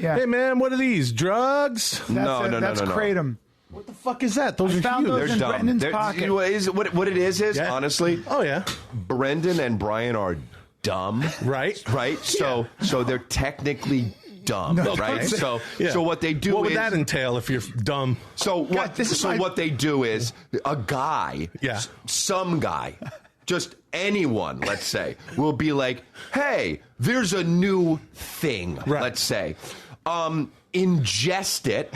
Yeah. Hey, man, what are these? Drugs? No. That's Kratom. What the fuck is that? Those I are found huge. those in Brendan's pocket. What it is honestly. Oh, yeah. Brendan and Bryan are dumb. Right. So they're technically dumb, right? So what they do what would that entail if you're dumb? So what they do is a guy, some guy, just anyone, let's say, will be like, hey, there's a new thing, let's say. Ingest it,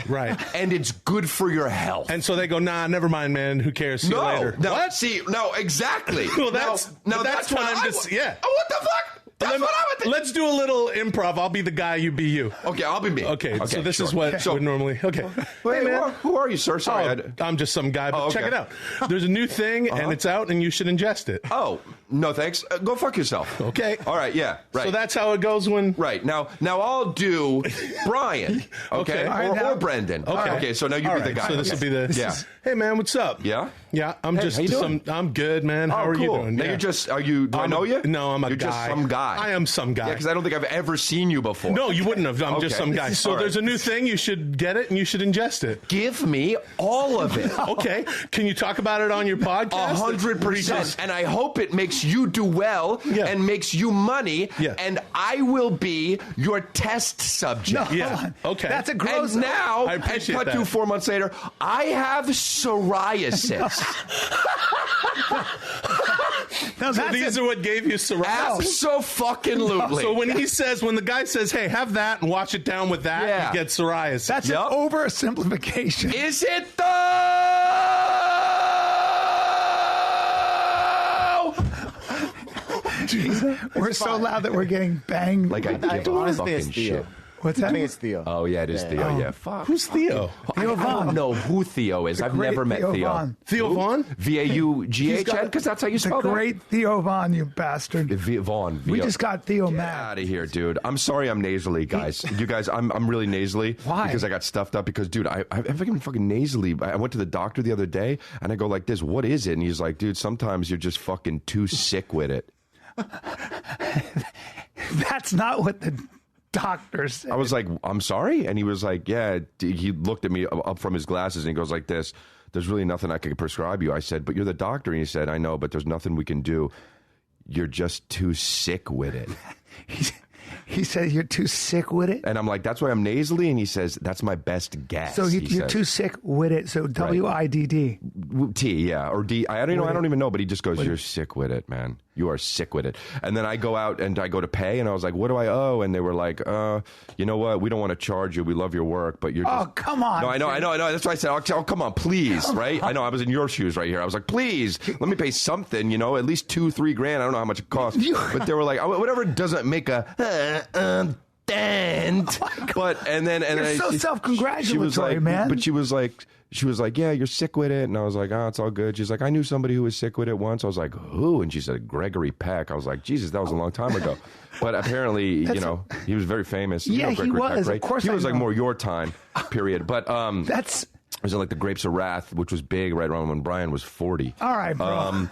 and it's good for your health. And so they go, nah, never mind, man. Who cares? See you later. What? No, exactly. Well, that's why I'm just, Oh, what the fuck? That's what I would think. Let's do a little improv. I'll be the guy, you be you. Okay, I'll be me. Okay, so this is what would normally... Okay. Hey, man. Who are you, sir? Sorry. I'm just some guy, but check it out. There's a new thing, and it's out, and you should ingest it. Oh, no thanks. Go fuck yourself. Okay. All right, yeah, right. So that's how it goes when... Right. Now I'll do Bryan, okay? Or Brendan. Okay, so now you be the guy. So this will be the... Hey, man, what's up? Yeah? Yeah, I'm just some... I'm good, man. How are you doing? Now you're just... Do I know you? No, I'm a guy. You're just some guy. I am some guy. Yeah, because I don't think I've ever seen you before. No, you wouldn't have. I'm just some guy. So there's a new thing. You should get it, and you should ingest it. Give me all of it. Okay. Can you talk about it on your podcast? 100%. And I hope it makes you do well and makes you money. Yeah. And I will be your test subject. Yeah. Okay. That's a gross... And now, I appreciate cut that. to 4 months later, I have psoriasis. No, So these are what gave you psoriasis? Abso-fucking-lutely. So when the guy says, hey, have that and wash it down with that, you get psoriasis. That's an oversimplification. Is it though? Jeez, we're so loud that we're getting banged. Like I give a fucking shit. What's that? I think it's Theo. Oh, yeah, it is Theo. Yeah, fuck. Who's Theo? Theo I Vaughn. don't know who Theo is. I've never met Theo. Vaughn. Theo Vaughn? V-A-U-G-H-N? Because that's how you spell the that. great Theo Vaughn, you bastard. Vaughn. We just got Theo Get mad. out of here, dude. I'm sorry I'm nasally, guys. You guys, I'm really nasally. Why? Because I got stuffed up. Because, dude, I'm fucking nasally. I went to the doctor the other day, and I go like this, what is it? And he's like, dude, sometimes you're just fucking too sick with it. That's not what the doctor said. I was like, I'm sorry? And he was like, yeah. He looked at me up from his glasses, and he goes like this, there's really nothing I can prescribe you. I said, but you're the doctor. And he said, I know, but there's nothing we can do. You're just too sick with it. He said, you're too sick with it? And I'm like, that's why I'm nasally? And he says, that's my best guess. So you're too sick with it. So W-I-D-D. T, yeah. Or D. I don't even know, but he just goes, you're sick with it, man. You are sick with it. And then I go out and I go to pay, and I was like, what do I owe? And they were like, you know what? We don't want to charge you. We love your work, but you're just... Oh, come on. No, I know. That's why I said, oh, come on, please, right? I know, I was in your shoes right here. I was like, please, let me pay something, at least $2-3 grand. I don't know how much it costs. But they were like, whatever doesn't make a... dent. But and then You're so self-congratulatory, man. But she was like, yeah, you're sick with it. And I was like, oh, it's all good. She's like, I knew somebody who was sick with it once. I was like, who? And she said, Gregory Peck. I was like, Jesus, that was a long time ago. But apparently, he was very famous. Yeah, he was. Peck, right? Of course, he was like more your time period. But that's. It was in like the Grapes of Wrath, which was big right around when Bryan was 40. All right, bro.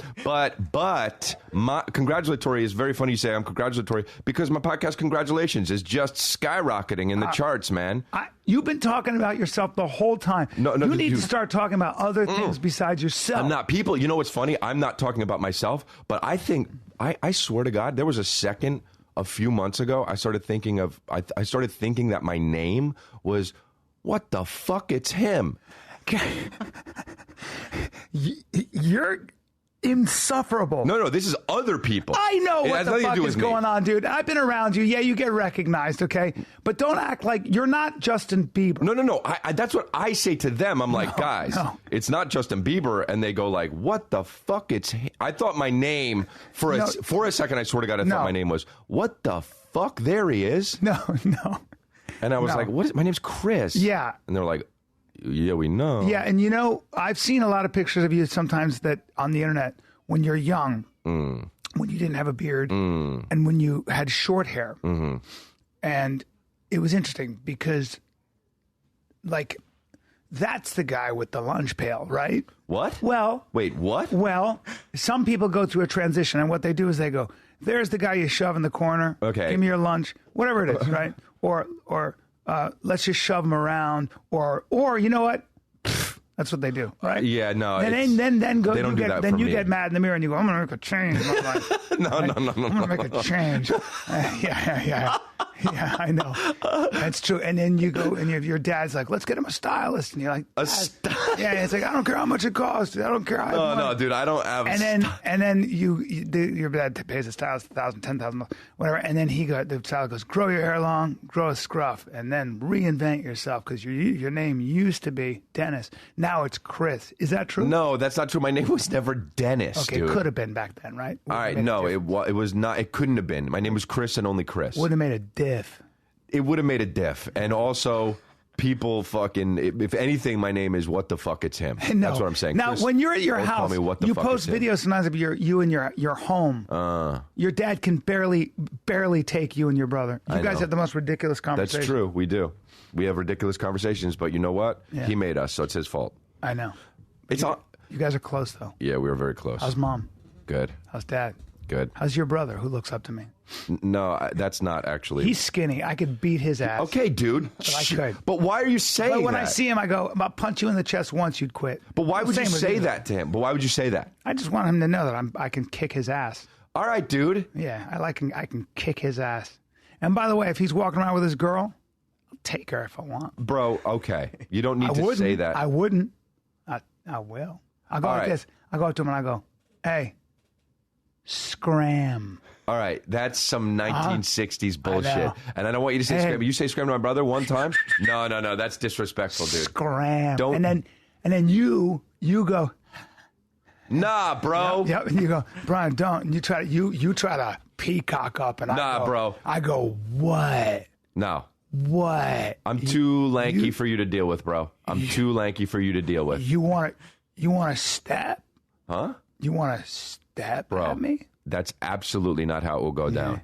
But my congratulatory is very funny you say I'm congratulatory because my podcast, Congratulations, is just skyrocketing in the charts, man. You've been talking about yourself the whole time. No, you need to start talking about other things besides yourself. I'm not. People, you know what's funny? I'm not talking about myself, but I think, I swear to God, there was a second a few months ago, I started thinking that my name was, what the fuck, it's him. You're insufferable. No, this is other people. I know what the fuck is going on, dude. I've been around you. Yeah, you get recognized, okay? But don't act like you're not Justin Bieber. No. That's what I say to them. I'm like, guys, it's not Justin Bieber. And they go like, what the fuck? I thought my name, for a second, I swear to God, I thought my name was, what the fuck? There he is. No. And I was like, what is, my name's Chris. Yeah. And they're like, yeah, we know. Yeah, and I've seen a lot of pictures of you sometimes that on the internet when you're young, when you didn't have a beard, and when you had short hair. Mm-hmm. And it was interesting because, like, that's the guy with the lunch pail, right? What? Well. Wait, what? Well, some people go through a transition, and what they do is they go, there's the guy you shove in the corner. Okay. Give me your lunch. Whatever it is, right? Or let's just shove him around, or you know what? That's what they do, right? Yeah, no. Then go. They don't do that for me. Get mad in the mirror and you go, I'm gonna make a change. No. I'm gonna make a change. Yeah, I know. That's true. And then you go, and your dad's like, let's get him a stylist, and you're like, A stylist? Yeah, it's like, I don't care how much it costs. I don't care. No, dude, I don't have. And then your dad pays a stylist $1,000, $10,000, whatever. And then the stylist goes, grow your hair long, grow a scruff, and then reinvent yourself because your name used to be Dennis. Now it's Chris. Is that true? No, that's not true. My name was never Dennis. Okay, dude. It could have been back then, right? All right, no, it was not. It couldn't have been. My name was Chris and only Chris. Would have made a diff. It would have made a diff, and also. People fucking, if anything, my name is what the fuck, it's him. No. That's what I'm saying. Now, Chris, when you're at your don't house, call me what the you fuck, post it's him. videos sometimes of you and your home. Your dad can barely take you and your brother. You guys know. have the most ridiculous conversations. That's true. We do. We have ridiculous conversations, but you know what? Yeah. He made us, so it's his fault. I know. It's all. You guys are close, though. Yeah, we were very close. How's mom? Good. How's dad? Good. How's your brother who looks up to me? No, that's not actually. He's skinny. I could beat his ass. Okay, dude. But I could. But why are you saying that? But when I see him, I go, I'll punch you in the chest once, you'd quit. But why would you Same with say that to him? But why would you say that? I just want him to know that I can kick his ass. All right, dude. Yeah, I can kick his ass. And by the way, if he's walking around with his girl, I'll take her if I want. Bro, okay. You don't need I to wouldn't. say that. I wouldn't. I will. I'll go All like right. this. I go up to him and I go, hey, scram. All right, that's some 1960s bullshit. know. And I don't want you to say Hey. scram. You say scram to my brother one time? No, that's disrespectful, dude. Scram. Don't- And then you go, Nah, bro. yeah, and you go, Bryan, don't. And you try to peacock up, and Nah, bro. I go, what? No. What? I'm too lanky for you to deal with, bro. I'm too lanky for you to deal with. You want to step? Huh? You want to step Bro, at me? that's absolutely not how it will go down.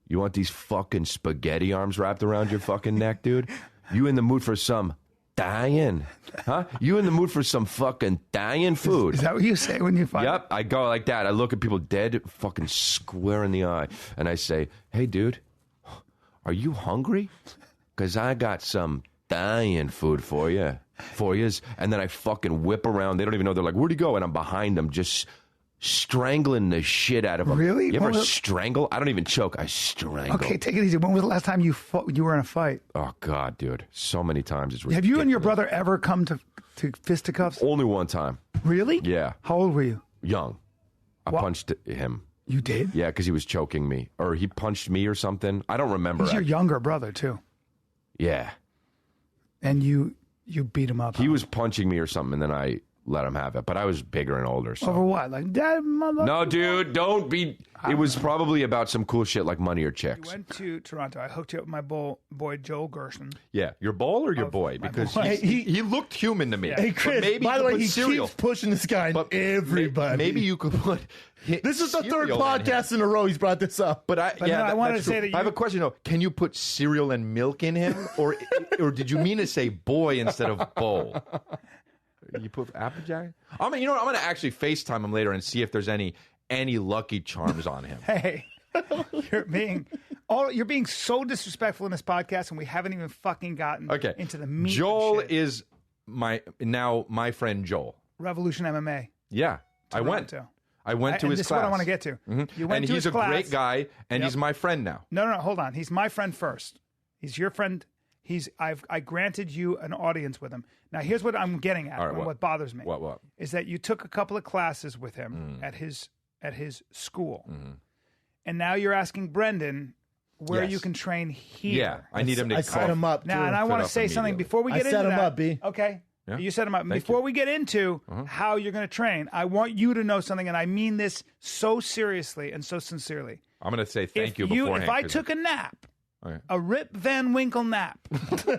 You want these fucking spaghetti arms wrapped around your fucking neck, dude? You in the mood for some dying? Huh? You in the mood for some fucking dying food? Is that what you say when you fight? Yep, I go like that. I look at people dead, fucking square in the eye, and I say, hey, dude, are you hungry? Because I got some dying food for you. And then I fucking whip around. They don't even know. They're like, where'd he go? And I'm behind them just strangling the shit out of them. Really? You ever What was- strangle? I don't even choke. I strangle. Okay, take it easy. When was the last time you were in a fight? Oh, God, dude. So many times. It's ridiculous. Have you and your brother ever come to fisticuffs? Only one time. Really? Yeah. How old were you? Young. I punched him. You did? Yeah, because he was choking me. Or he punched me or something. I don't remember. He's your younger brother, too. Yeah. And you beat him up. He was punching me or something, and then I let him have it. But I was bigger and older. So. Over what? Like, Dad, mother. No, dude, don't be. It was probably about some cool shit like money or chicks. Went to Toronto. I hooked you up with my boy Joel Gerson. Yeah, your bowl or your boy? Because boy. He looked human to me. Hey, Chris, But maybe by you the could way, put he cereal. keeps pushing this guy on everybody. Maybe you could put. This is the third cereal in him. podcast in a row he's brought this up. But I no, I wanted that's to say true. that I have you- a question though. Can you put cereal and milk in him, or did you mean to say boy instead of bowl? You put Applejack? You know what? I'm going to actually FaceTime him later and see if there's any Lucky Charms on him. Hey, you're being so disrespectful in this podcast, and we haven't even fucking gotten Okay. into the meat. Joel of shit. is my friend Joel. Revolution MMA. Yeah, I went. Toronto. I went to and his this class. is what I want to get to. You went And to he's his a class. great guy, and Yep. he's my friend now. No, hold on. He's my friend first. He's your friend. I granted you an audience with him. Now here's what I'm getting at. All right, and what bothers me What? is that you took a couple of classes with him at his school, and now you're asking Brendan where Yes. you can train here. Yeah, I need him to I set him up. Now, too. and I want to up say something immediately. before we I get into set him that. up, B. Okay. Yeah. You set him up. Thank Before you. we get into how you're going to train, I want you to know something, and I mean this so seriously and so sincerely. I'm going to say thank you If beforehand. If I 'cause- took a nap, Okay. a Rip Van Winkle nap, all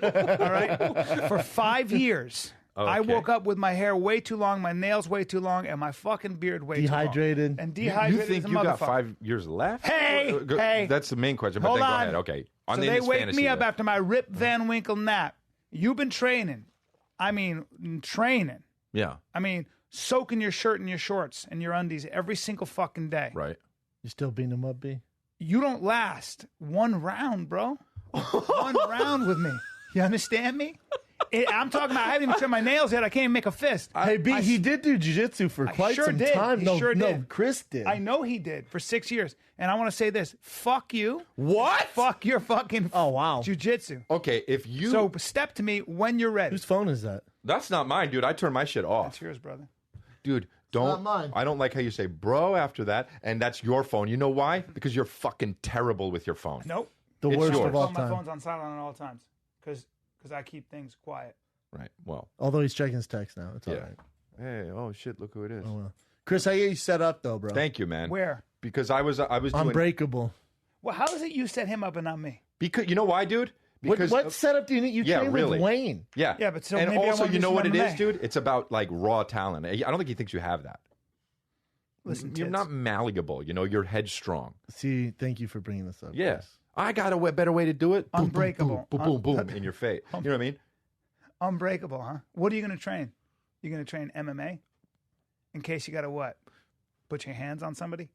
right, for 5 years, I Okay. woke up with my hair way too long, my nails way too long, and my fucking beard way Dehydrated. too long. And You dehydrated think as a you got motherfucker. 5 years left? Hey, hey. That's the main question. But Hold then on. go ahead. Okay. So in they this wake fantasy me up list. after my Rip Van Winkle nap. You've been training. I mean, training. Yeah. I mean, soaking your shirt and your shorts and your undies every single fucking day. Right. You still beating him up, B? You don't last one round, bro. One round with me. You understand me? I'm talking about I haven't even trimmed my nails yet. I can't even make a fist. Hey, B, he did do jiu-jitsu for quite sure some did. time. He No, sure no, did. Chris did. I know he did for 6 years. And I want to say this. Fuck you. What? Fuck your fucking Oh, wow. jiu-jitsu. Okay, if you... So step to me when you're ready. Whose phone is that? That's not mine, dude. I turn my shit off. That's yours, brother. Dude, don't... not mine. I don't like how you say bro after that, and that's your phone. You know why? Because you're fucking terrible with your phone. Nope. The It's worst yours. of all My time. phone's on silent at all times because I keep things quiet. Right, well... Although he's checking his text now. It's all Yeah. right. Hey, oh shit, look who it is. Oh, well. Chris, how you set up, though, bro? Thank you, man. Where? Because I was doing... Unbreakable. Well, how is it you set him up and not me? Because you know why, dude? Because What setup do you need? You yeah, train really. with Wayne. Yeah, Yeah, but so and maybe I also, wanna you do know some what it MMA. is, dude? It's about like raw talent. I don't think he thinks you have that. Listen, You're tits. not malleable. You know, you're headstrong. See, thank you for bringing this up. Yes, I got a better way to do it. Boom, Unbreakable. Boom, boom, boom, boom, in your face. You know what I mean? Unbreakable, huh? What are you going to train? You're going to train MMA? In case you got to what? Put your hands on somebody?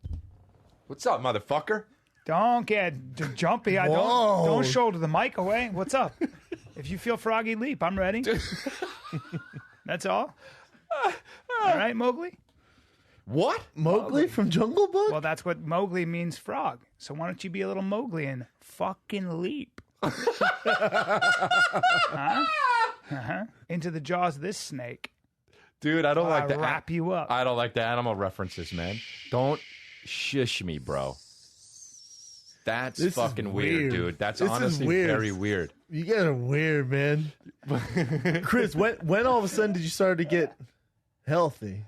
What's up, motherfucker? Don't get jumpy. I Whoa. don't shoulder the mic away. What's up? If you feel froggy leap, I'm ready. That's all. All right, Mowgli? What? Mowgli from Jungle Book? Well, that's what Mowgli means, frog. So why don't you be a little Mowgli and fucking leap? Huh? Into the jaws of this snake. Dude, I don't like I'll the wrap you up. I don't like the animal references, man. Don't shish me, bro. That's This is fucking weird, weird. dude. That's This is honestly weird. very weird. You guys are weird, man. Chris, when all of a sudden did you start to get healthy?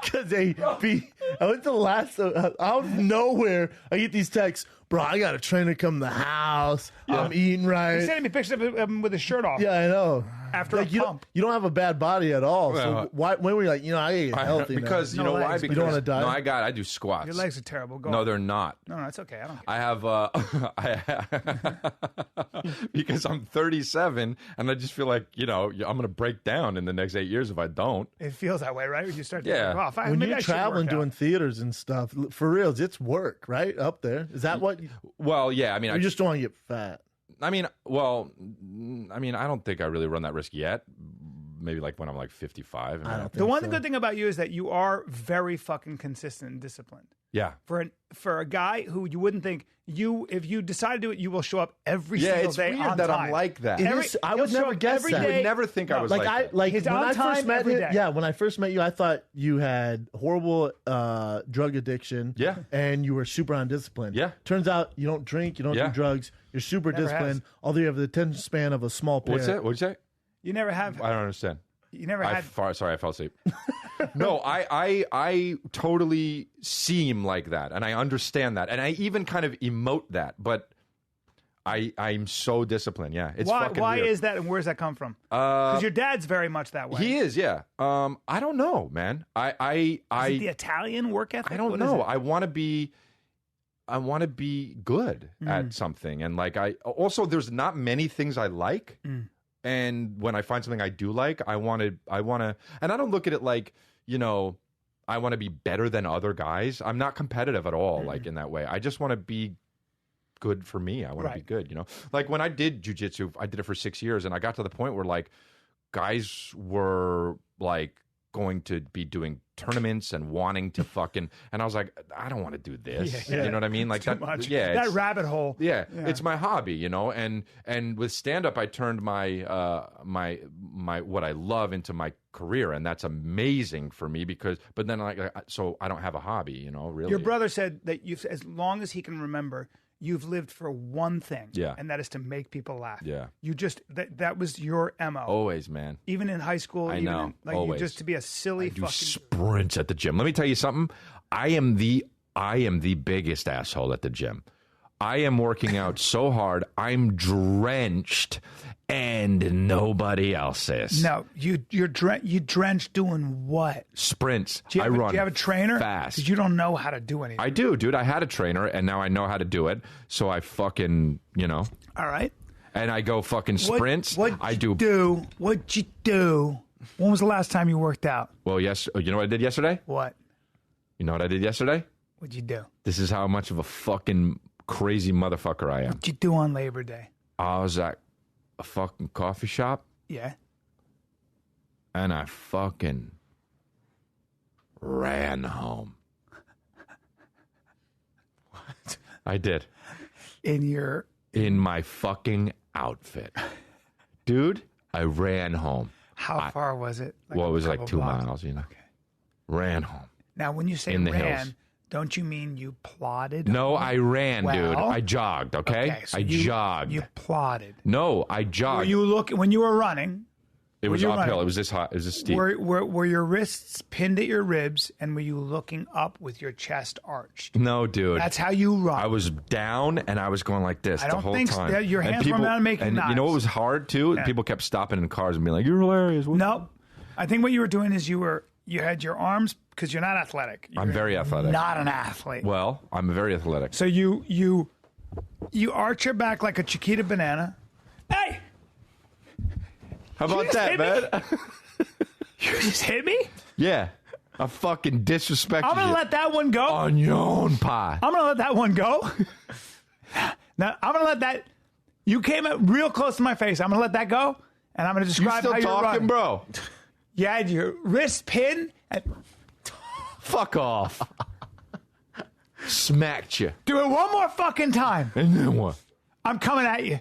Because I went to the last, out of nowhere, I get these texts, bro, I got a trainer come to the house. I'm eating He's right. sending me pictures of him with his shirt off. Yeah, I know. After Like, a you pump. don't have a bad body at all. Well, So when were you like, I gotta get healthy because now. you know No why? legs, Because you don't wanna die? No, I do squats. Your legs are terrible. Go No, on. they're not. No, it's okay. I don't care. I have because I'm 37 and I just feel like, I'm going to break down in the next 8 years if I don't. It feels that way, right? When you start to Yeah. take off. When Maybe you're I should traveling, work doing out. theaters and stuff, for reals, it's work, right? Up there. Is that what? Well, yeah, I mean, You just don't want to get fat. I don't think I really run that risk yet. Maybe like when I'm like 55. And I don't The think one so. good thing about you is that you are very fucking consistent and disciplined. Yeah. For a guy who you wouldn't think if you decide to do it, you will show up every Yeah, single it's day weird on that time. I'm like that. It Every- is- I he'll would show never up guess every that. You day. would never think I was Like that. He's when on I time first met every him, day. yeah, when I first met you, I thought you had horrible drug addiction. Yeah. And you were super undisciplined. Yeah. Turns out you don't drink, you don't Yeah. do drugs, you're super Never disciplined, has. although you have the attention span of a small parrot. What's that? What'd you say? You never have. I don't understand. You never Sorry, I fell asleep. No, I totally seem like that, and I understand that, and I even kind of emote that, but I'm so disciplined. Yeah, it's Why? fucking Why weird. is that, and where's that come from? Because your dad's very much that way. He is, yeah. I don't know, man. Is it the Italian work ethic? I don't What is know. it? I want to be good at something, and like there's not many things I like. And when I find something I do like, I want to, and I don't look at it like, I want to be better than other guys. I'm not competitive at all, like in that way. I just want to be good for me. I want to be Right. good, Like when I did jujitsu, I did it for 6 years, and I got to the point where like guys were like going to be doing tournaments and wanting to fucking, and I was like, I don't want to do this. Yeah. You know what I mean? Like Too that. much. Yeah. That it's- rabbit hole. yeah, it's my hobby, and with stand up I turned my my what I love into my career, and that's amazing for me but then so I don't have a hobby, really. Your brother said that as long as he can remember, you've lived for one thing. Yeah. And that is to make people laugh. Yeah. You just that was your MO. Always, man. Even in high school, I even know, in, like always. you just to be a silly Do fucking sprints at the gym. Let me tell you something. I am the biggest asshole at the gym. I am working out so hard, I'm drenched, and nobody else is. No, you drenched doing what? Sprints. Do you have, I run. do you have a trainer? fast. Because you don't know how to do anything. I do, dude. I had a trainer, and now I know how to do it. So I fucking, All right. and I go fucking sprints. What'd I you do. What'd you do? When was the last time you worked out? Well, yes. You know what I did yesterday? What? You know what I did yesterday? What'd you do? This is how much of a fucking crazy motherfucker I am. What'd you do on Labor Day? I was at a fucking coffee shop Yeah. and I fucking ran home. What? I did. In my fucking outfit. Dude, I ran home. How far was it? Well, it was like 2 blocks? miles, you know. Okay. Ran home. Now, when you say In the ran, hills. don't you mean you plodded? No, I ran, dude. Well, I jogged, okay? so I jogged. You plodded. No, I jogged. When you were running, it was you uphill. running? It was this hot. It was this steep. were your wrists pinned at your ribs, and were you looking up with your chest arched? No, dude. That's how you run. I was down and I was going like this I the don't whole think so. time. Yeah, your And hands weren't out making And you know knots. what was hard too? Yeah. People kept stopping in cars and being like, "You're hilarious." What? No, I think what you were doing is you had your arms because you're not athletic. I'm very athletic. Not an athlete. Well, I'm very athletic. So you arch your back like a Chiquita banana. Hey, How about just that, hit man? you just hit me. Yeah, I fucking disrespected I'm gonna you let that one go. on your own pie. I'm gonna let that one go. Now I'm gonna let that. You came up real close to my face. I'm gonna let that go, and I'm gonna You describe still how you're talking, running. bro? You had your wrist pinned. Fuck off. Smacked you. Do it one more fucking time. And then what? I'm coming at you.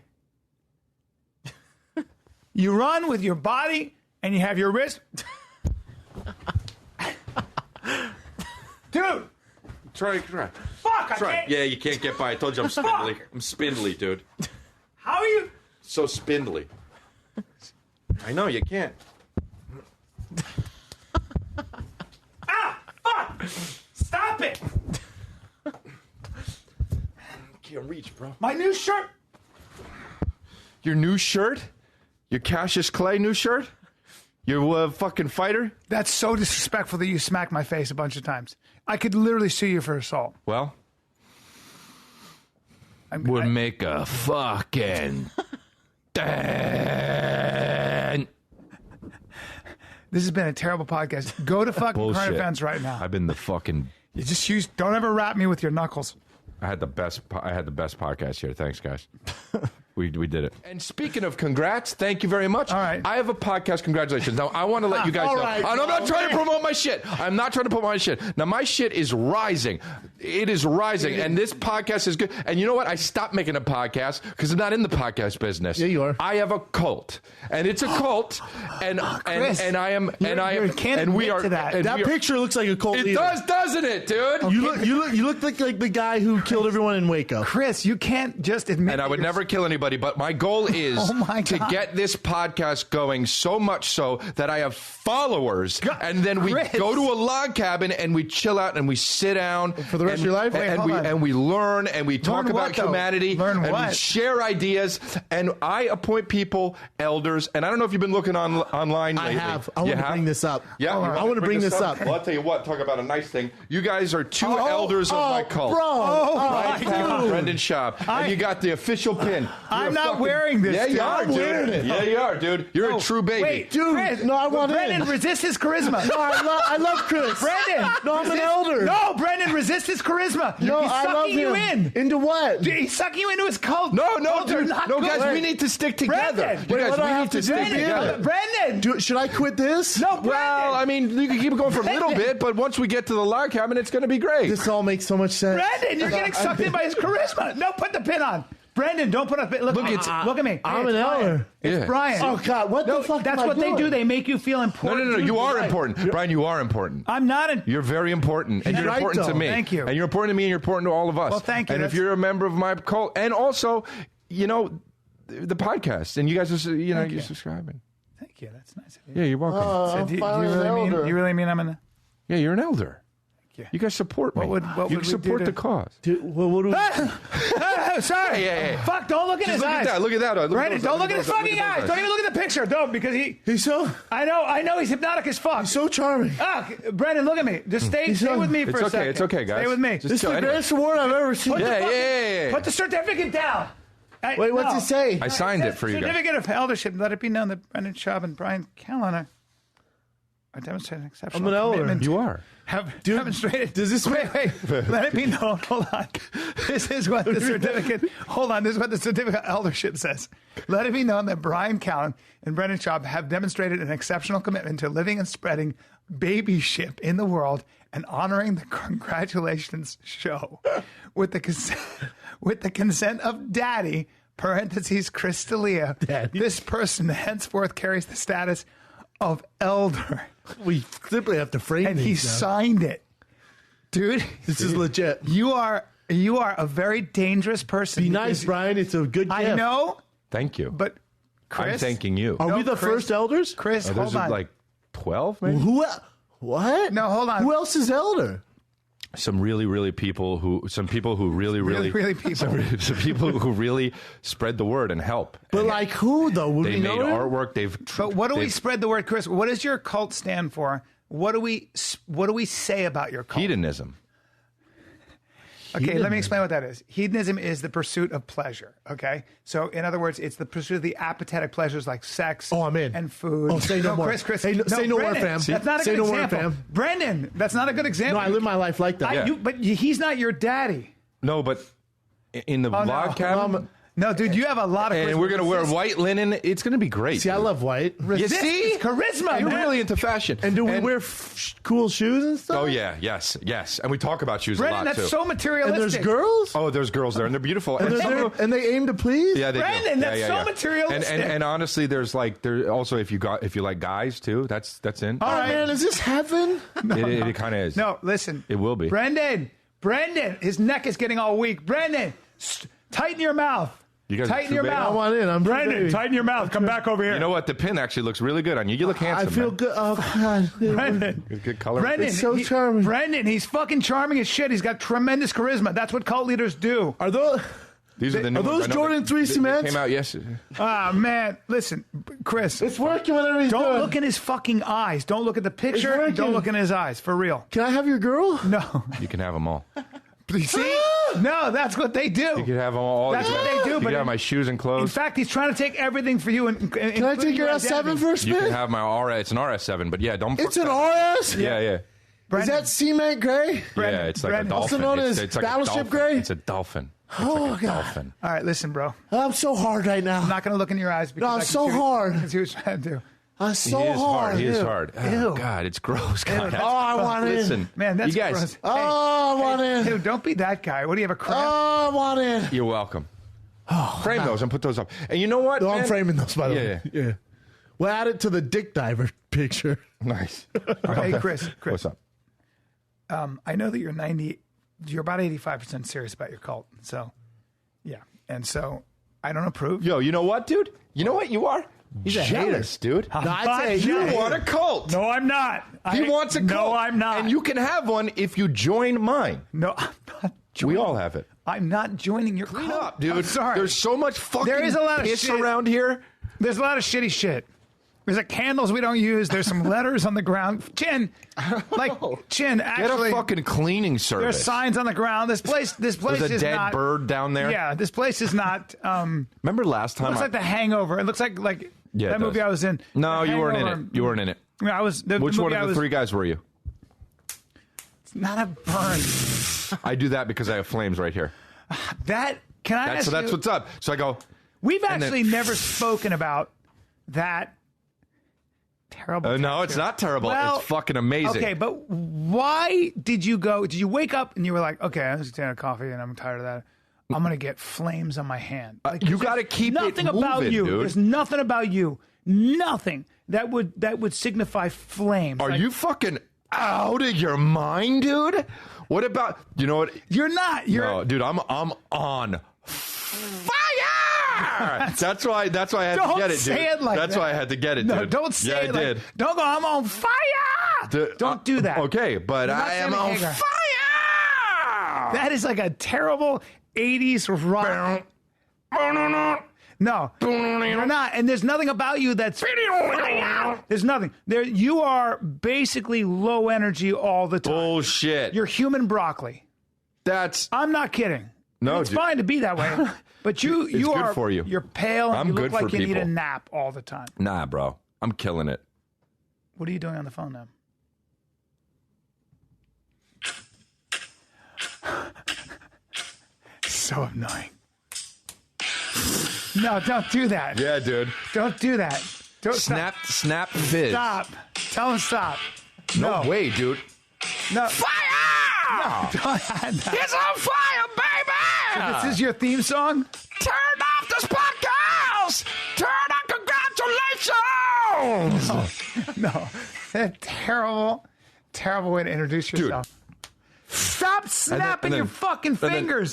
You run with your body, and you have your wrist. Dude, Try. fuck! I can't. Yeah, you can't get by. I told you I'm spindly. I'm spindly, dude. How are you? So spindly. I know, you can't. Fuck! Stop it! Can't reach, bro. My new shirt. Your new shirt? Your Cassius Clay new shirt? Your fucking fighter? That's so disrespectful that you smacked my face a bunch of times. I could literally sue you for assault. Well, would make a fucking dent. This has been a terrible podcast. Go to fucking current Bullshit. events right now. I've been the fucking. You just don't ever rap me with your knuckles. I had the best podcast here. Thanks, guys. We did it. And speaking of congrats, thank you very much. All right. I have a podcast. Congratulations. Now, I want to let you guys know. right, I'm not trying to okay. promote my shit. I'm not trying to promote my shit. Now, my shit is rising. It is rising. And this podcast is good. And you know what? I stopped making a podcast because I'm not in the podcast business. Yeah, you are. I have a cult. And it's a cult. And Chris, and I am. And I you am. can't And we admit are. to that. and That we are- picture looks like a cult It leader. does, doesn't it, dude? You look like the guy who killed everyone in Waco. Chris, you can't just admit. And I that would you're- never kill anybody, but my goal is Oh my to God. get this podcast going so much so that I have followers, God, and then we Chris. go to a log cabin and we chill out and we sit down For the rest and, of your life? Wait, and hold we on. and we learn and we talk Learn about what, though? humanity Learn and we what? share ideas. And I appoint people, elders, and I don't know if you've been looking online. I lately. have. I You want to have? bring this up. Yeah, you I want to bring this up. Well, I'll tell you what. Talk about a nice thing. You guys are two elders of my cult. Bro. my God. Brendan Schaub. And you got the official pin. I'm You're a not fucking- wearing this, Yeah, dude. you are, I'm dude. wearing it. Yeah, you are, dude. You're a true baby. Wait, Dude, Chris, no, I want Brendan, in. resist his charisma. No, I love Chris. Brendan, No, I'm an resist- elder. No, Brendan, resist his charisma. No, He's I love sucking you him. in. Into what? He's sucking you into his cult. No, Cults are dude. not No, good. guys, we need to stick together. Brendan, You wait, guys, what do I we have need to to stick do? together. Brendan. Should I quit this? No, Brendan. Well, I mean, you can keep it going for a little bit, but once we get to the log cabin, it's going to be great. This all makes so much sense. Brendan, you're getting sucked in by his charisma. No, put the pin on. Brendan, don't put a pin. Look at me. I'm Hey, an it's Bryan. elder. It's Yeah. Brian. Oh, God, what the fuck That's am I what they doing? do. They make you feel No, important. you are right. important. Brian, you are important. I'm not an. You're very important, and You're you're right, important to though. me. Thank you. And you're important to me, and you're important to all of us. Well, thank you. And if That's- you're a member of my cult, and also, you know, the podcast, and you guys are, you know, Thank you're you. subscribing. Thank you. That's nice of you. Yeah, you're welcome. I'm Do you finally an really mean? elder. You really mean I'm in the? Yeah, you're an elder. you. You guys support me. What would you we support do to- the cause. Dude, well, what do we... Sorry. Hey. Fuck! Don't look in his Look eyes. at that. Look at that. Brendan, don't look at his fucking eyes. Don't even look at the picture. Don't, because He's so I know he's hypnotic as fuck. charming. Ah, Brendan, look at me. Just stay with me for It's a okay. second. It's okay, guys. Stay with me. Just This is chill. the Anyway. greatest award I've ever seen. Put the Yeah, fucking- yeah. Put the certificate down. Hey, Wait, what's no. it say? I signed it for you guys. Certificate of eldership. Let it be known that Brendan Schaub and Bryan Callen are I've demonstrated exceptional I'm an elder. commitment. You are. Have demonstrated. does this wait? Let it be known. Hold on. This is what the certificate. Hold on. This is what the certificate of eldership says. Let it be known that Bryan, Callen, and Brendan Schaub have demonstrated an exceptional commitment to living and spreading babyship in the world and honoring the congratulations show with the consent of Daddy. Parentheses Chris Delia. Daddy. This person henceforth carries the status of elder. We simply have to frame And he these now. signed it. Dude, This is legit. you are a very dangerous person. Be nice, Bryan. It's a good gift. I know, Thank you. but I'm Chris, thanking you. Are No, we the Chris- first elders? Chris, There's hold on. like 12, maybe? Who? What? No, hold on. Who else is elder? Some really people who really people. some people who really spread the word and help. But And like who though? Would they we made know them? artwork. But what do we they've- spread the word, Chris? What does your cult stand for? What do we say about your cult? Hedonism. Okay, let me explain what that is. Hedonism is the pursuit of pleasure. Okay, so in other words, it's the pursuit of the appetitic pleasures like sex. Oh, I'm in. And food. Oh, say no more. Chris. Say no more, Brendan, fam. That's not a Say good no more, example. fam. Brendan, that's not a good example. No, I live my life like that. But he's not your daddy. No, but in the Oh, no. vlog cabin, No, dude, you have a lot of and charisma. we're gonna wear white linen. It's gonna be great. See, I love white. You see? charisma. You're man. really into fashion. And do we wear cool shoes and stuff? Oh yeah, yes, and we talk about shoes Brendan, a lot that's too. so And materialistic. there's girls? Oh, there's girls there, and they're beautiful. And, and they aim to please? Yeah, they do. Brendan, that's Yeah, so yeah. materialistic. And honestly, there's also if you like guys too, that's in. Oh, man, is this heaven? It kind of is. No, listen. It will be. Brendan, his neck is getting all weak. Brendan, tighten your mouth. You guys are Tighten too your big. mouth. I want in. I'm Brendan, baby. tighten your mouth. Come back over here. You know what? The pin actually looks really good on you. You look handsome. I feel man. good. Oh, God. Brendan. Good color. Brendan, It's so charming. Brendan, he's fucking charming as shit. He's got tremendous charisma. That's what cult leaders do. Are those... These are the new Are those ones. I know Jordan they- 3 they cements? Came out yesterday. Ah, man. Listen, Chris. It's working whatever he's Don't doing. look in his fucking eyes. Don't look at the picture. working. Don't look in his eyes. For real. Can I have your girl? No. You can have them all. You see? No, that's what they do. You can have them all. That's You what can- they do, You but can have in- my shoes and In clothes. fact, he's trying to take everything for you. Can I take your S7 for a You spin? can have my RS. It's an RS7, but yeah, don't. It's fuck an that. RS? Yeah. Is that cement gray? Brendan, Yeah, it's like Brendan. a Also dolphin. known as It's like a Battleship dolphin. Gray? It's a dolphin. It's Oh, like a God. dolphin. All right, listen, bro. I'm so hard right now. I'm not going to look in your eyes because No, I can so see hard. I can see what you're trying to do. I'm so He is hard. He is Ew. hard. Ew. Oh, God, it's gross. God, that's Oh, I want in. Listen, Man, that's you guys. gross. Oh, I want in. Dude, don't be that guy. What do you have a cramp? Oh, I want in. You're welcome. Frame those and put those up. And you know what? No, I'm man? framing those, by the way. Yeah. Yeah. We'll add it to the dick diver picture. Nice. Hey, Chris. What's up? I know that you're about 85% serious about your cult. So, yeah. And so I don't approve. Yo, you know what, dude? You know what you are? He's a jealous, dude. No, I'd say You Yeah. want a cult. No, I'm not. He wants a cult. No, I'm not. And you can have one if you join mine. No, I'm not We joining. all have it. I'm not joining your Clean cult. up, dude. I'm sorry. There's so much fucking There is a lot of piss shit. around here. There's a lot of shitty shit. There's like candles we don't use. There's some letters on the ground. Chin, Get actually, a fucking cleaning there's service. signs on the ground. This place There's a is dead not. bird down there. Yeah, this place is not. Remember last time? Looks like The Hangover. It looks like Yeah, it that movie does. I was in. No, The you weren't in Hangover. it. You weren't in it. I was. The Which movie one I of the was, three guys were you? It's not a burn. I do that because I have flames right here. That can I ask So that's you? what's up. So I go. We've and then- actually never spoken about that terrible. No, it's tattoo. not terrible. Well, It's fucking amazing. Okay, but why did you go? Did you wake up and you were like, okay, I'm just taking a coffee and I'm tired of that. I'm gonna get flames on my hand. Like, you there's gotta just keep it nothing about moving, you. dude. There's nothing about you. Nothing that would signify flames. Are Like, you fucking out of your mind, dude? What about you know what? You're not. You're. No, dude, I'm on fire. That's why I had Don't to get it, dude. say it like That's that. why I had to get it, No, dude. don't say yeah, it I like. did. Don't go. I'm on fire. Don't do that. Okay, but You're not I am Sammy on Hagar. fire. That is like a terrible 80s rock. No, you're not. And there's nothing about you that's. There's nothing. You are basically low energy all the time. Bullshit. You're human broccoli. That's I'm not kidding. no, It's dude. fine to be that way. But you good are. for you. You're pale and I'm you look good like for you need a people. nap all the time. Nah, bro. I'm killing it. What are you doing on the phone now? So annoying. No, don't do that. Yeah, dude. Don't do that. Don't Snap fizz. Stop. Tell him stop. No way, dude. No. Fire! No, don't add that. It's on fire, baby! This is your theme song? Turn off this podcast! Turn on congratulations! No. That's terrible way to introduce yourself. Stop snapping your fucking fingers.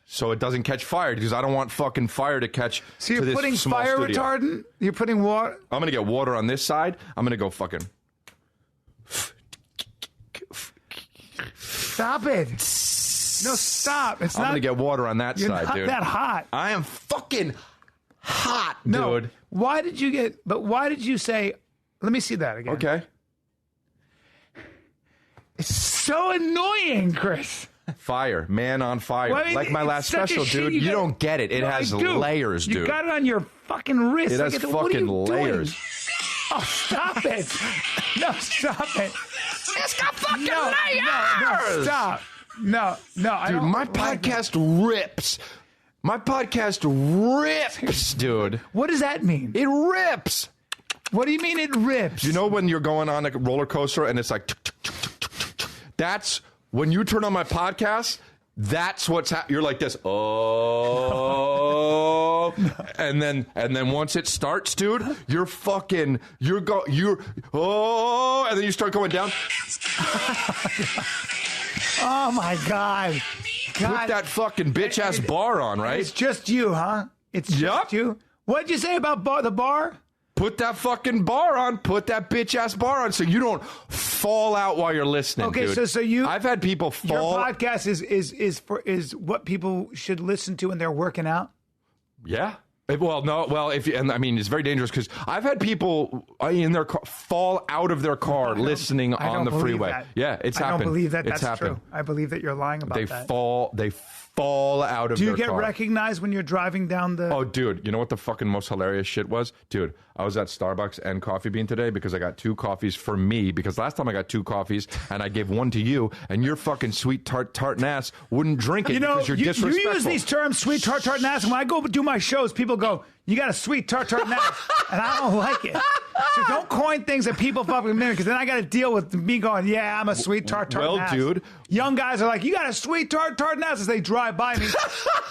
So it doesn't catch fire because I don't want fucking fire to catch. So you're to this putting small fire studio. retardant? You're putting water? I'm going to get water on this side. I'm going to go fucking. Stop it. No, stop. It's I'm not. going to get water on that You're side, not dude. that hot. I am fucking hot, No. dude. Why did you say, let me see that again. Okay. It's so annoying, Chris. Fire. Man on fire. Well, I mean, like my it's last such a special, shit. dude. You You gotta- don't get it. It No, has I do. layers, dude. You got it on your fucking wrist. It has what are you fucking doing? layers. Oh, stop it. No, stop it. It's got fucking No, stop. No, I Dude, don't my like podcast rips. My podcast rips, dude. What does that mean? It rips. What do you mean it rips? You know when you're going on a roller coaster and it's like, that's when you turn on my podcast. That's what's happening. You're like this. Oh, and then once it starts, dude, you're and then you start going down. Oh my God. Put that fucking bitch ass bar on, right? It's just you, huh? It's just Yup. you. What'd you say about the bar? Put that fucking bar on. Put that bitch ass bar on, so you don't fall out while you're listening. Okay, dude. so you. I've had people fall. Your podcast is what people should listen to when they're working out. Yeah. I mean, it's very dangerous because I've had people in their car fall out of their car listening on the freeway. That. Yeah, it's I happened. don't believe that It's that's happened. true. I believe that you're lying about They that. fall out of Do you their get car. recognized when you're driving down the? Oh, dude, you know what the fucking most hilarious shit was? Dude, I was at Starbucks and Coffee Bean today because I got 2 coffees for me because last time I got 2 coffees and I gave 1 to you and your fucking sweet tartan ass wouldn't drink it because you're disrespectful. You use these terms, sweet tartan ass, and when I go do my shows, people go, you got a sweet tartan ass, and I don't like it. So don't coin things that people fucking mean because then I got to deal with me going, yeah, I'm a sweet tartan Well, ass. dude. Young guys are like, you got a sweet tartan ass as they drive by me.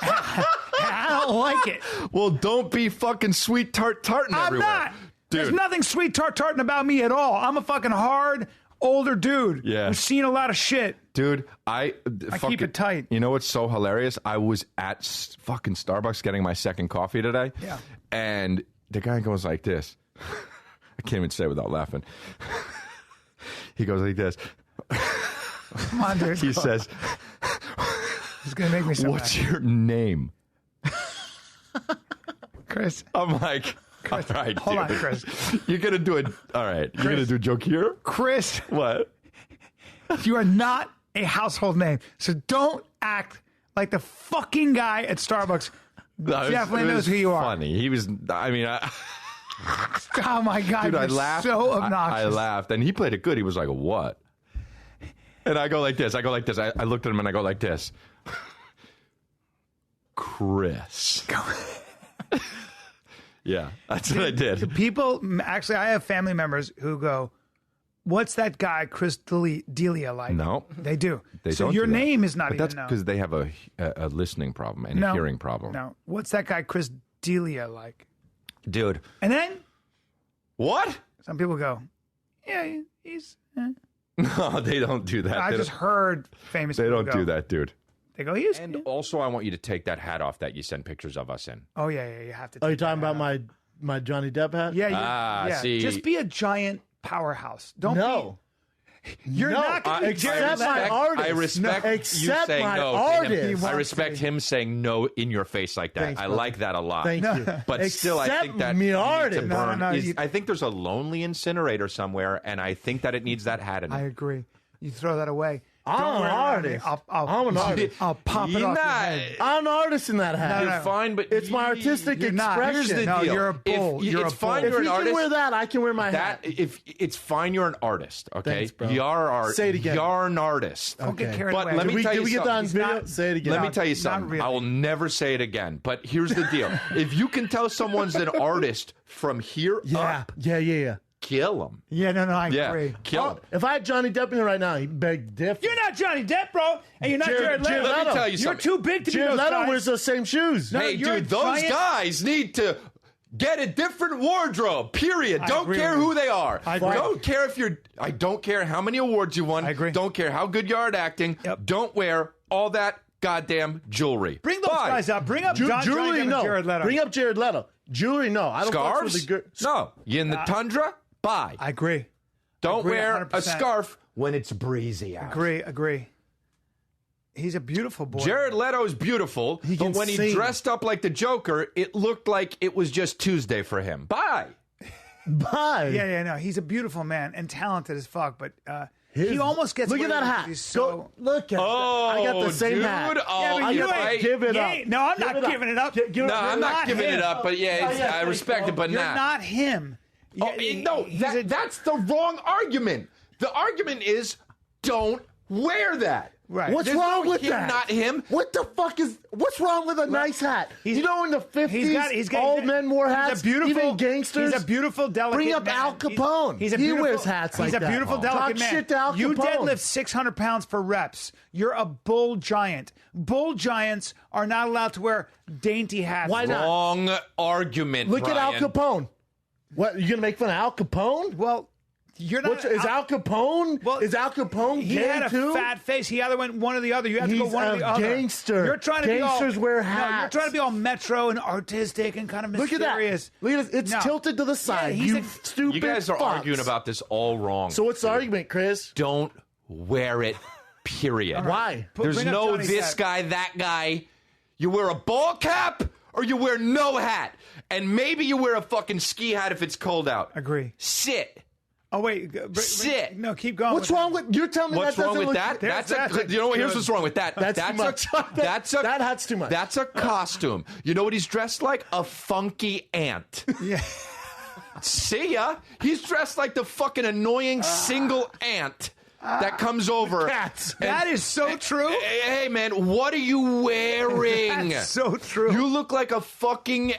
I don't like it. Well, don't be fucking sweet tartan I'm everywhere. not. Dude. There's nothing sweet tartan about me at all. I'm a fucking hard, older dude Yeah. who's seen a lot of shit. Dude, I keep it tight. You know what's so hilarious? I was at fucking Starbucks getting my second coffee today. Yeah. And the guy goes like this. I can't even say it without laughing. He goes like this. Come on, dude. He says, It's going to make me so "What's mad. your name?" Chris. I'm like, all right, Hold on, dude. Chris. You're going to do it. All right. You're going to do a joke here? Chris, What? you are not a household name. So don't act like the fucking guy at Starbucks No, definitely it knows was who you are. Funny. He was, I mean, Oh, my God. dude, I you're laughed. so obnoxious. I laughed. And he played it good. He was like, what? And I go like this. I looked at him and I go like this. Chris. Yeah, that's what I did. People, actually, I have family members who go, what's that guy, Chris Delia, like? No. They do. They so don't your do that. name is not But even that's known. because they have a listening problem and a hearing problem. No. What's that guy, Chris Delia, like? Dude. And then What? some people go, yeah, he's... No, they don't do that. I They just don't- heard famous They people don't go, do that, dude. They go, he's... And also, I want you to take that hat off that you send pictures of us in. Oh, yeah, you have to. Are you take that talking about out. my Johnny Depp hat? Yeah, Ah, see. Just be a giant powerhouse. Don't No. You're No, not going to be except Jerry my Lewis. artist. I respect No, you except saying my no to him. artist. I respect him saying no in your face like that. Thanks, I brother. like that a lot. Thank you. But still, I think that me you need to artist. burn. No, you- I think there's a lonely incinerator somewhere, and I think that it needs that hat in it. I agree. You throw that away. I'm an artist. I'm an artist. I'll pop it You're off your not. head. I'm an artist in that hat. You're fine, but It's my artistic You're not. expression. Here's the No, deal. you're a bull. If, You're it's a fine. bull. If You're he an can artist. wear that, I can wear my hat. If it's fine, you're an artist. Okay, Thanks, bro. You're Say it again. You're an artist. Don't get Okay. carried But away. let me tell Did you we get that on something. video? Say it again. Let me tell you not something. really. I will never say it again. But here's the deal: if you can tell someone's an artist from here up, Yeah. kill them. Yeah, no, I Yeah, agree. kill them. If I had Johnny Depp in here right now, he'd beg different. You're not Johnny Depp, bro, and you're not Jared Leto. Let me tell you You're something. too big to be Jared those Leto guys. wears those same shoes. Hey, you're a dude, those giant- guys need to get a different wardrobe. Period. Don't agree care with you. who they are. I agree. Don't care if you're. I don't care how many awards you won. I agree. Don't care how good you are at acting. Yep. Don't wear all that goddamn jewelry. Bring those Bye. guys up. Bring up Johnny Jewelry, Depp and no. Jared Leto. Bring up Jared Leto. Jewelry, no. I don't fuck with Scarves? the No. You in the tundra? Bye. I agree. Don't agree wear 100%. a scarf when it's breezy out. Agree. He's a beautiful boy. Jared Leto's beautiful, but can when he sing. dressed up like the Joker, it looked like it was just Tuesday for him. Bye. Bye. Yeah, no. He's a beautiful man and talented as fuck, but he almost gets Look at away that with it hat. because he's so. Look at Oh, I got the same dude. hat. Oh, but you you right. ain't. Give it you up. ain't- No, I'm Give not it up. giving it up. Give it No, up. I'm not giving him. it up, but yeah, yeah, I respect it, but You're nah. not him. Oh, no, that's the wrong argument. The argument is don't wear that. Right. What's There's wrong no with him, that? not him. What's wrong with a nice hat? You know, in the 50s, He's got old men wore hats. He's a beautiful, even gangsters. He's a beautiful, delicate Bring up man. Al Capone. He's a He beautiful, wears hats like He's a that. beautiful, Talk delicate man. shit to Al You Capone. deadlift 600 pounds for reps. You're a bull giant. Bull giants are not allowed to wear dainty hats. Why not? Wrong argument. Look at Al Bryan. Capone. What, you going to make fun of Al Capone? Well, you're not. Is Al Capone? Well, is Al Capone He gay had a too? fat face. He either went one or the other. You have to go He's one or a the other. gangster. You're trying to Gangsters be all, wear No, you're hats. trying to be all metro and artistic and kind of Look at mysterious. that. Look at this. It's No. tilted to the side. he's you a- stupid You guys are fucks. arguing about this all wrong. So what's the argument, Chris? Don't wear it, period. Why? There's Bring up no Johnny's this hat. guy, that guy. You wear a ball cap or you wear no hat. And maybe you wear a fucking ski hat if it's cold out. Agree. Sit. Oh wait, Sit. No, keep going. What's with wrong with? You're telling me What's that wrong doesn't with look, that? There's- That's that's you know what? Here's good. what's wrong with that. That's too much. That hat's too much. That's a costume. You know what he's dressed like? A funky ant. Yeah. See ya. He's dressed like the fucking annoying single ant that comes over. Cats. That is so true. Hey, man, what are you wearing? That's so true. You look like a fucking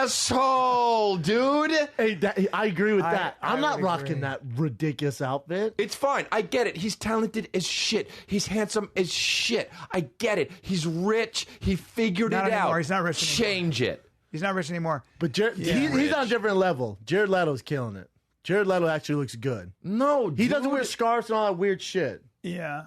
asshole, dude. Hey, I agree with that. I I'm not would rocking agree. that ridiculous outfit. It's fine. I get it. He's talented as shit. He's handsome as shit. I get it. He's rich. He figured Not it anymore. out. He's not rich anymore. Change it. He's not rich anymore. But he's on a different level. Jared Leto's killing it. Jared Leto actually looks good. No, He doesn't wear scarves and all that weird shit. Yeah.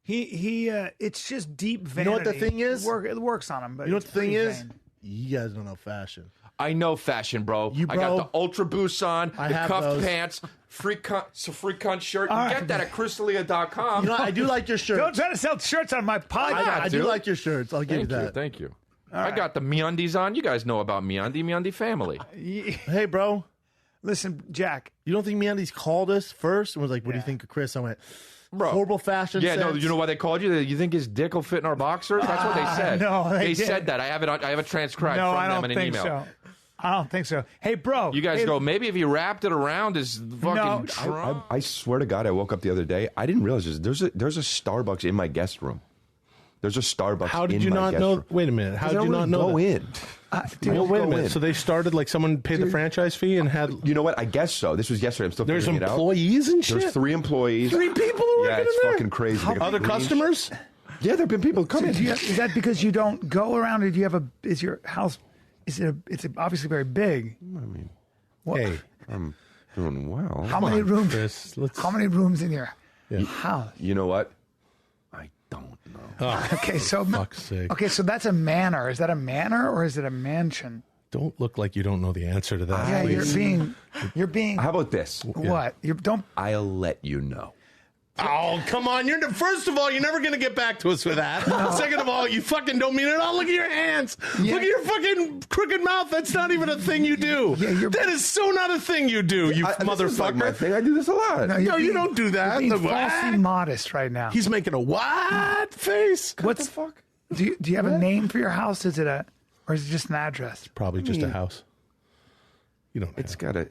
He it's just deep vanity. You know what the thing is? It works on him, but You know what it's the thing pretty is? vain. You guys don't know fashion. I know fashion, bro. You, I got bro. the Ultra Boosts on, I the have cuffed those. pants, free cunt shirt. You All get right. that at chrisdelia.com. You know, I do like your shirt. Don't try to sell shirts on my podcast. I do like your shirts. I'll give you Thank you. that. Thank you. I got the MeUndies on. You guys know about MeUndy family. Hey, bro. Listen, Jack. You don't think MeUndies called us first and was like, "What do you think of Chris?" I went, Bro. horrible fashion Yeah, no, sense. you know why they called you? You think his dick will fit in our boxers? That's what they said. no, they didn't. said that. I have it transcribed No, from I them don't in an think email. so. I don't think so. Hey, bro. You guys hey, go, maybe if he wrapped it around his fucking No, trunk. I swear to God, I woke up the other day. I didn't realize this. There's a Starbucks in my guest room. There's a Starbucks How did in you my not guest know? room. Wait a minute. How I did you don't not really know go that? in. dude, Well, wait a go minute. in. So they started like someone paid the franchise fee and had. You know what? I guess so. This was yesterday. I'm still There's figuring it out. employees and shit. There's 3 employees. 3 people working Yeah, it's in there? fucking crazy. They got Other green- customers? Yeah, there've been people coming. is that because you don't go around, or do you have is your house? It's obviously very big. I mean, What? Hey, I'm doing well. How many rooms? Chris, let's. How many rooms in your house? You know what? I don't know. Oh, Okay, so fuck's sake. okay, so that's a manor. Is that a manor or is it a mansion? Don't look like you don't know the answer to that. Yeah, please. you're being. How about this? What? You don't. I'll let you know. Oh, come on. First of all, you're never going to get back to us with that. Second of all, you fucking don't mean it all. Look at your hands. Yeah. Look at your fucking crooked mouth. That's not even a thing you do. Yeah, that is so not a thing you do, you motherfucker. This is like my thing. I do this a lot. No, you don't do that. You're being falsely modest right now. He's making a what face? What the fuck? Do you have a name for your house? Or is it just an address? Probably just a house. You don't. It's got a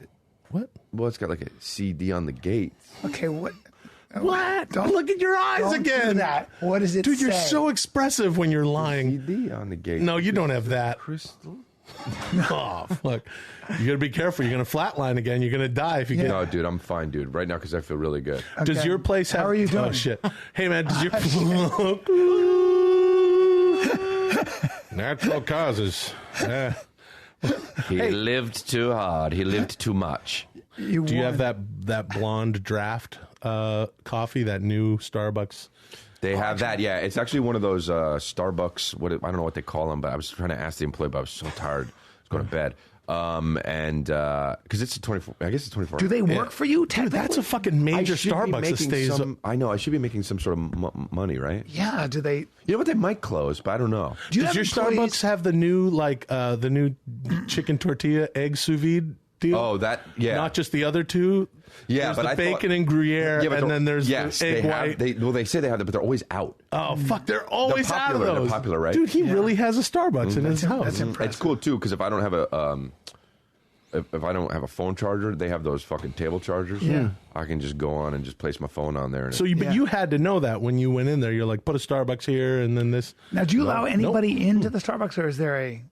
what? Well, it's got like a CD on the gate. Okay, what? What? Don't look at your eyes Don't again. do that. What does it Dude, say? you're so expressive when you're lying. CD on the gate. No, you don't have that. Crystal. Oh, look. You got to be careful. You're going to flatline again. You're going to die if you get. No, dude, I'm fine, dude. Right now, because I feel really good. Okay. Does your place have? How are you doing? Oh shit! Hey man, does your natural causes? Yeah. He lived too hard. He lived too much. Do you have that blonde draft coffee? That new Starbucks? They have that, yeah. It's actually one of those Starbucks. I don't know what they call them, but I was trying to ask the employee, but I was so tired. I was going to bed. And because it's a 24, I guess it's 24. Do they work for you? Dude, that's a fucking major Starbucks that stays. I know. I should be making some sort of money, right? Yeah. Do they? You know what? They might close, but I don't know. Does your Starbucks have the new the new chicken tortilla egg sous vide deal? Oh, that yeah. Not just the other two. Yeah, there's but the I bacon and Gruyere, and then there's the egg white. They say they have them, but they're always out. Oh fuck, they're always out of those. They're popular, right? Dude, he really has a Starbucks in his house. That's impressive. It's cool too because if I don't have a if I don't have a phone charger, they have those fucking table chargers. Yeah. I can just go on and just place my phone on there. And So you had to know that when you went in there. You're like, put a Starbucks here, and then this. Now, do you allow anybody into the Starbucks, or is there a?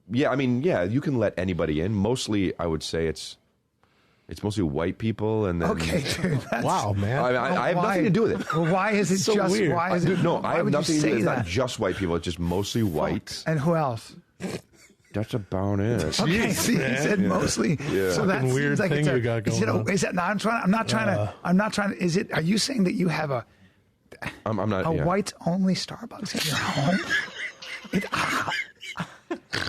Yeah, I mean, yeah, you can let anybody in. Mostly, I would say it's mostly white people, and then Okay, dude. Wow, man. I have nothing to do with it. Well, why is it So just? weird. Why is it? Dude, no, why I have would you nothing to do say with it. It's that? not just white people. It's just mostly white. And who else? That's about it. Okay, see, he said mostly. Yeah. So that Fucking weird seems like thing it's you got going on. Is it? No, I'm not trying to. Is it? Are you saying that you have a I'm not. a Yeah. white only Starbucks in your home?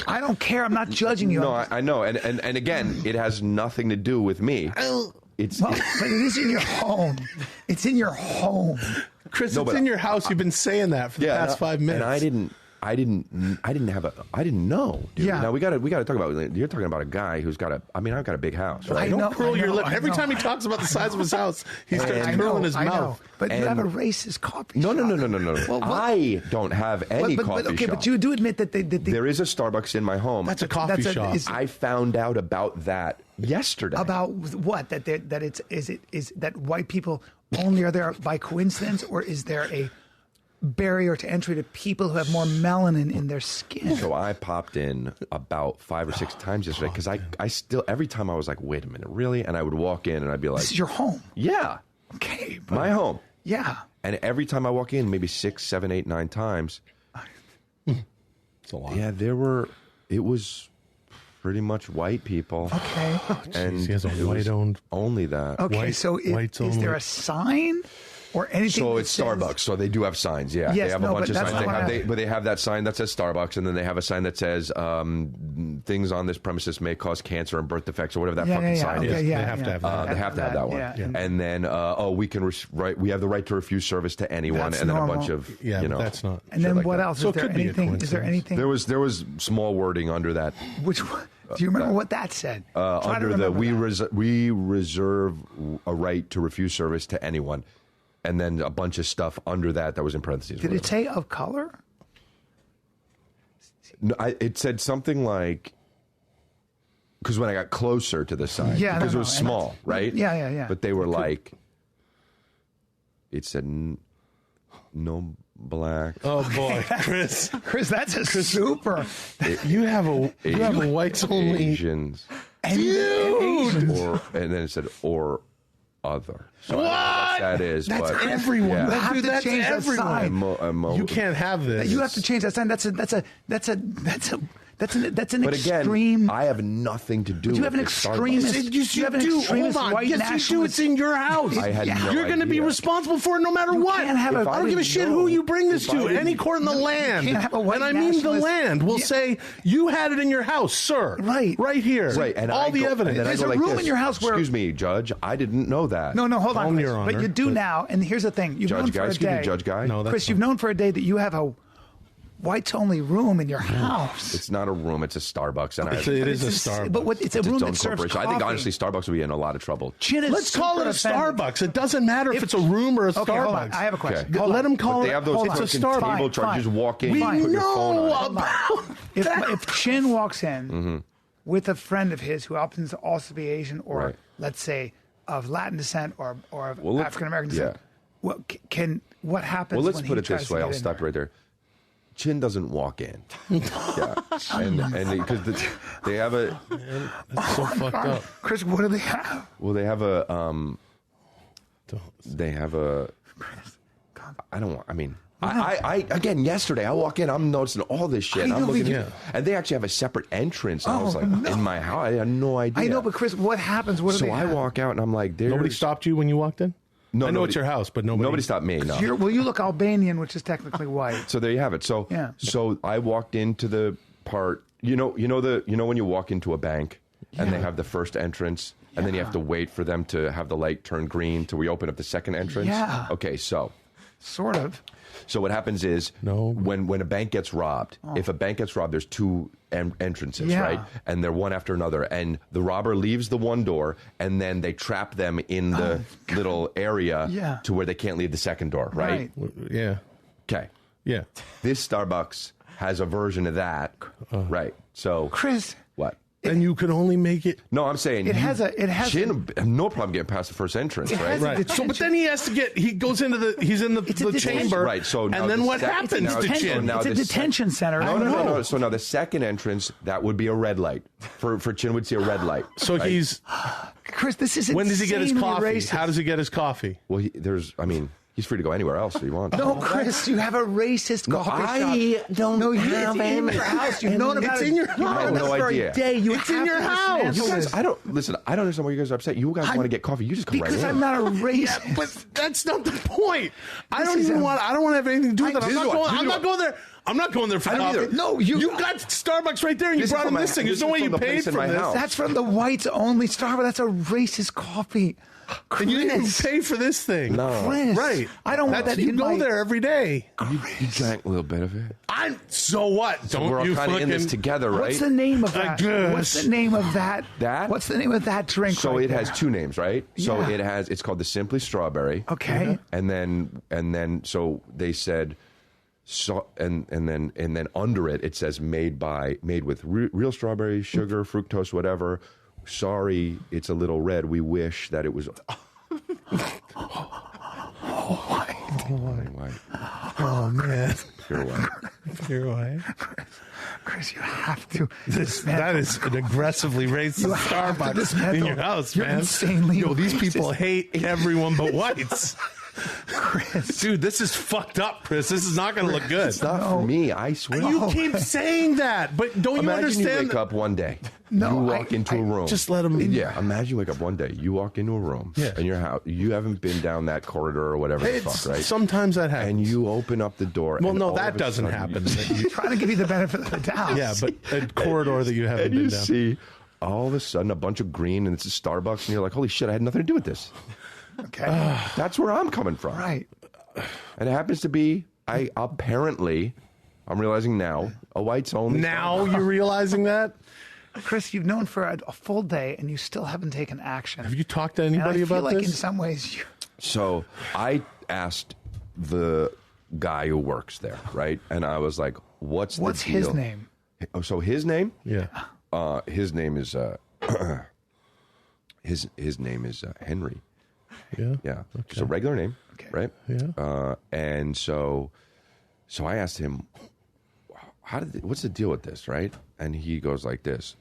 I don't care. I'm not judging you. No, I know, and again, it has nothing to do with me. It's Well, but it is in your home. It's in your home. Chris, No, it's but in your house. You've been saying that for the past 5 minutes. And I didn't know. Dude. Yeah. Now we got to talk about. You're talking about a guy who's got I've got a big house, right? I know, Don't curl your I lip. know, Every I time he know. talks about the size of his house, he starts I know, curling his I know. mouth. But you have a racist coffee No. shop. Well, I don't have any coffee shop. But you do admit that they There is a Starbucks in my home. That's a coffee shop. I found out about that yesterday. about what that white people only are there by coincidence, or is there a barrier to entry to people who have more melanin in their skin? So I popped in about 5 or 6 times yesterday because I still every time I was like, wait a minute, really? And I would walk in and I'd be like, This is your home. yeah, Okay, but, my home. yeah. And every time I walk in, maybe 6, 7, 8, 9 times, It's a lot. yeah, it was pretty much white people. Okay. And he has a it was white-owned- only that. Okay. White- So whites is there only. a sign or anything? So that it's says- Starbucks. So they do have signs. Yeah, Yes, they have no, a bunch but of that's signs. not what I- But they have that sign that says Starbucks, and then they have a sign that says things on this premises may cause cancer and birth defects or whatever that fucking sign okay, is. yeah, They have to have that. They have to have that one. Yeah. And then, we can we have the right to refuse service to anyone, That's and then normal. a bunch of Yeah, you but know. that's not. And then like what that. else? So Is it there could be a anything? Is there coincidence. anything? There was small wording under that. Which one? Do you remember what that said? Try to Under the remember that. we reserve a right to refuse service to anyone, and then a bunch of stuff under that was in parentheses. Did it say of color? No, it said something like, because when I got closer to the sign, Yeah, because no, it was and small, right? Yeah. But they were like, it said no black. Oh boy, Chris, Chris, that's a super. you have a whites only. Asians, And and then it said or other. So I don't know what that is, That's but everyone. Yeah. You have Dude, to that's change that everyone. sign. You can't have this. You have to change that sign. That's That's an But extreme. again, I have nothing to do. You have an with the extremist. Starbucks. You have an extremist white Yes, nationalist. you do. It's in your house. I had no You're going to be idea. responsible for it no matter what. can't have If a- I don't give a didn't shit know- who you bring this if I to. didn't- Any court in the land. can't have a white and I mean the nationalist- land will Yeah. say, you had it in your house, sir. Right here. Right, and all I the go- evidence. and then I There's go a like room this. in your house where- Excuse me, Judge, I didn't know that. No, hold on, Chris. Your Honor, but you do but- now. And here's the thing: you've known Judge for guy, a excuse day. me, Judge guy. No, that's Chris, fine. you've known for a day that you have a whites-only room in your house. It's not a room; it's a Starbucks, and It is a It's Starbucks. But it's a it's room its own that serves corporation. coffee. I think honestly, Starbucks would be in a lot of trouble. Chin is Let's call it a super offended. Starbucks. It doesn't matter if it's a room or a Okay, Starbucks. hold on. I have a question. Okay. Hold Let on. them call But it. they have those it's a fucking Starbucks. table charges. fine. Walk in, We put your phone know on. about If Chin walks in Mm-hmm. with a friend of his who happens to also be Asian or, Right. let's say, of Latin descent or of Well, let's- African American descent, what happens Well, let's when put he it tries this to way. get I'll in stop there? right there. Chin doesn't walk in. Yeah, and because they have a That's so fucked up. Chris, what do they have? well, they have a I don't want. I mean. I again yesterday I walk in, I'm noticing all this shit. I know, I'm looking, yeah. and they actually have a separate entrance. And I was Oh, like, no. in my house, I had no idea. I know, but Chris, what happens? What do so they I have? walk out and I'm like, there's, Nobody stopped you when you walked in? No, I know nobody- it's your house, but nobody stopped me. No. Well, you look Albanian, which is technically white. So there you have it. So Yeah. so I walked into the part. You know when you walk into a bank and they have the first entrance, and then you have to wait for them to have the light turn green to reopen up the second entrance. Yeah. Okay, so Sort of. So what happens is when a bank gets robbed, if a bank gets robbed, there's two entrances, Yeah. right? And they're one after another. And the robber leaves the one door, and then they trap them in the little area Yeah. to where they can't leave the second door, right? Yeah. Okay. Yeah. This Starbucks has a version of that, right? So Chris, what? And you could only make it. No, I'm saying It has Chin have no problem getting past the first entrance, It right? has a Right. So, detention- but then he has to get. He goes into the. He's in the detention. chamber. Right, so now and then the what second- happens now to it's- Chin? now It's a the detention center. No, I no, know. no. So now the second entrance, that would be a red light. For Chin would see a red light. So right? he's. Chris, this is When does he get his insanely coffee? racist. How does he get his coffee? Well, he's free to go anywhere else if he wants. No, Chris, you have a racist No, coffee I shop. don't no, have it's in any. your house. You've known about It's it. in your You've house. known I had this no for idea. a day. You It's in have your to house. dismantle You guys, this. I don't understand why you guys are upset. You guys want to get coffee. You just come Because right I'm in. not a racist. But that's not the point. I This don't is even a- want. I don't want to have anything to do with it. Neither do I. I'm not going there. I'm not going there for I don't coffee. either. No, You got Starbucks right there, and This you is brought him from this my- thing. There's this no is way from you the paid place in for my this. house. That's from the whites only Starbucks. That's a racist coffee. And you didn't Chris. pay for this thing. No. Chris, Right. I don't want That's, that you in go my... there every day. You drank a little bit of it. So what? Don't We're all you kind of in this fucking- together, right? What's the name of that? guess. What's the name of that? That? What's the name of that drink? So right it has there? two names, right? So Yeah. it's called the Simply Strawberry. Okay. And then so they said and then under it says made with real strawberries, sugar, fructose, whatever. Sorry, it's a little red. We wish that it was white. Oh man, Pure white. you're right. Chris, you have to. That is an aggressively racist have to Starbucks dismantle. in your house, You're man. insanely Yo, these racist. people hate everyone but whites. Chris. Dude, this is fucked up, Chris. This is not going to look good. It's not for me, I swear. You keep saying that, but don't you Imagine understand? you wake up one day. No, you walk into a room. Just let them. Yeah, imagine you wake up one day. You walk into a room in your house. You haven't been down that corridor or whatever the fuck, right? Sometimes that happens. And you open up the door. well, and no, all that of a doesn't sudden happen. Trying to give you the benefit of the doubt. Yeah, but a corridor that you haven't And been you down. see all of a sudden a bunch of green, and it's a Starbucks, and you're like, holy shit, I had nothing to do with this. Okay. That's where I'm coming from. Right. And it happens to be, I'm realizing now, a whites only. Now you're realizing that? Chris, you've known for a full day and you still haven't taken action. Have you talked to and I anybody feel about like in this? some ways you... So I asked the guy who works there, right? And I was like, what's What's the deal? his name? Oh, so his name? Yeah. His name is his name is Henry. Yeah. Yeah, it's a regular name, right? Yeah. And so I asked him, what's the deal with this, right? And he goes like this: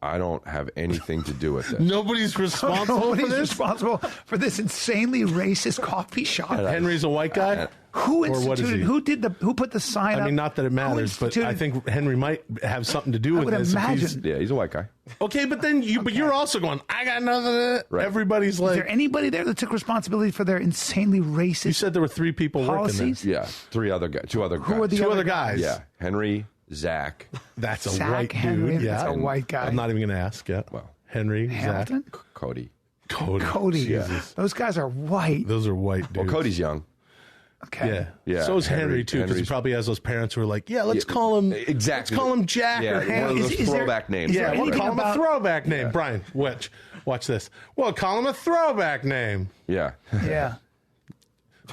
I don't have anything to do with this. Nobody's responsible for Nobody's this? responsible for this insanely racist coffee shop. Henry's a white guy? Who Or what is he? instituted? Who put the sign up? I mean, not that it matters, but I think Henry might have something to do with would this. imagine. Yeah, he's a white guy. Okay, but then you're also going, I got nothing. Right. Everybody's Is like, there anybody there that took responsibility for their insanely racist you said there were 3 people policies? working there. Yeah, 2 other guys. Who are the Two other other guys. Yeah, Henry, Zach, That's a Zach white Henry, dude. that's Yeah, a white guy. I'm not even going to ask. Yeah. Well, Henry, Hamilton? Zach, Cody. Cody. Jesus. Those guys are white. Those are white dudes. Well, Cody's young. Okay. Yeah. Yeah, So is Henry too, because he Henry's- probably has those parents who are like, yeah, let's call him Exactly. Let's call him Jack Yeah, or one Henry. of those Is there- throwback names. is there Yeah, we'll anything call him a about- throwback name. Brian, watch this. We'll call him a throwback name. Yeah. Yeah.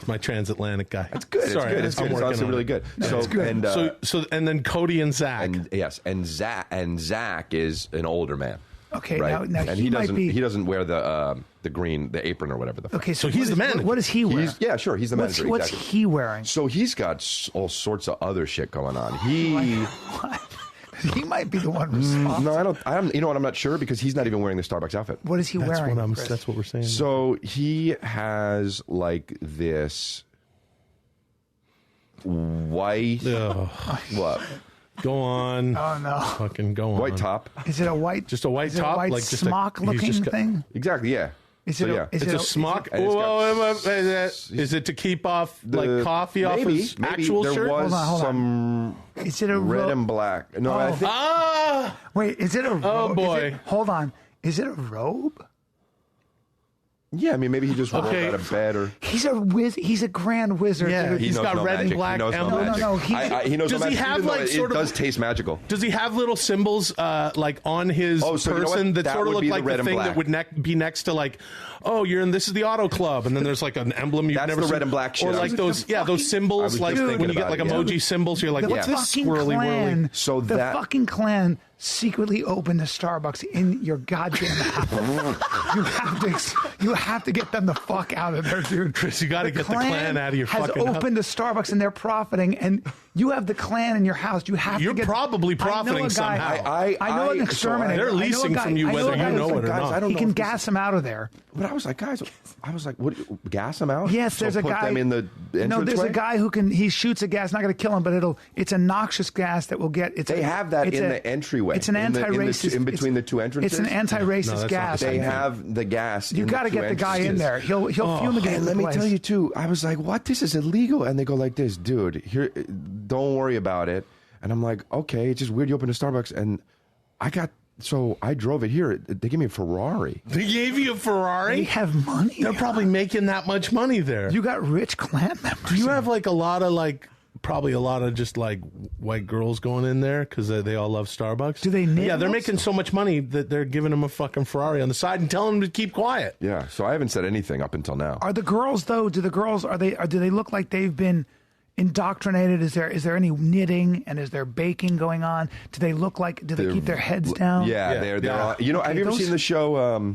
My transatlantic guy. It's good. Sorry, it's I'm good. It's working honestly on really it. good. it's good. And, And then Cody and Zach. and Zach is an older man. Okay. Right. Now and he might doesn't be. he doesn't wear the green apron or whatever the fuck. Okay. So what he's is- the manager. What does he wear? Yeah, sure. He's the manager. What's exactly. he wearing? So he's got all sorts of other shit going on. He What? He might be the one responsible. no, I'm you know what? I'm not sure because he's not even wearing the Starbucks outfit. What is he that's wearing? Chris? that's what we're saying. So he has like this white Ugh. what Go on. Oh no! Fucking go on. white top. Is it a white? Just a white is it top, a white like just a- smock-looking he's just got- thing? Exactly. Yeah. Is So, it? yeah. Is It's it a smock. and it's got- Is it to keep off like coffee off maybe, his maybe actual there shirt? was Hold on. some Is it a red and black. No, I Oh. think Ah! Wait, is it a robe? Oh, boy. Hold on. Is it a robe? yeah. I mean, maybe he just rolled Okay. out of bed or He's a he's a grand wizard. Yeah, dude. he's knows got no red and magic. black He knows no emblems. magic. No, he- he knows Does no he magic. have, even though like, it sort of- does taste magical. Does he have little symbols like on his Oh, so you know person what? that That sort of would look be like the red the and thing black. that would be next to like, oh, this is the auto club, and then there's like an emblem you've That's never the seen. red and black shit. Or I like was- those the those symbols I was like just when thinking you get about like it, emoji symbols, you're like, The what's this fucking swirly clan, whirly? So the that- fucking clan secretly opened a Starbucks in your goddamn house. you have to get them the fuck out of there, dude. Chris, you gotta get the clan out of your has fucking house. opened a Starbucks and they're profiting, and you have the clan in your house. You have You're to get. probably I know profiting a guy- somehow. I know an so exterminator. They're I know a leasing guy- from you I know whether a guy you know who's- it or guys, not. I don't He know can if this gas them out of there. But I was like, guys, what? Gas them out? Yes, So there's a put guy. them in the no, there's a entranceway? guy who can. He shoots a gas, not going to kill him, but it's a noxious gas that will get. They have that in the entryway. It's an in the- in the anti-racist. two- in between it's- the two entrances? It's an anti-racist No, that's not gas. the They same thing. have the gas. You got to get the guy in there. He'll fumigate. And the let me place. tell you too. I was like, "What? This is illegal." And they go like this, "Dude, here, don't worry about it." And I'm like, "Okay, it's just weird. You open a Starbucks, and I drove it here. They gave me a Ferrari. They gave you a Ferrari? They have money. They're probably making that much money there. You got rich clan members. Do you have like probably a lot of just like white girls going in there because they all love Starbucks? Do they knit Yeah, they're those? making so much money that they're giving them a fucking Ferrari on the side and telling them to keep quiet. Yeah. So I haven't said anything up until now. Are the girls though? Do they look like they've been indoctrinated? Is there any knitting and is there baking going on? Do they keep their heads down? Yeah, Yeah. they're Yeah. on, you know. Have you ever those- seen the show?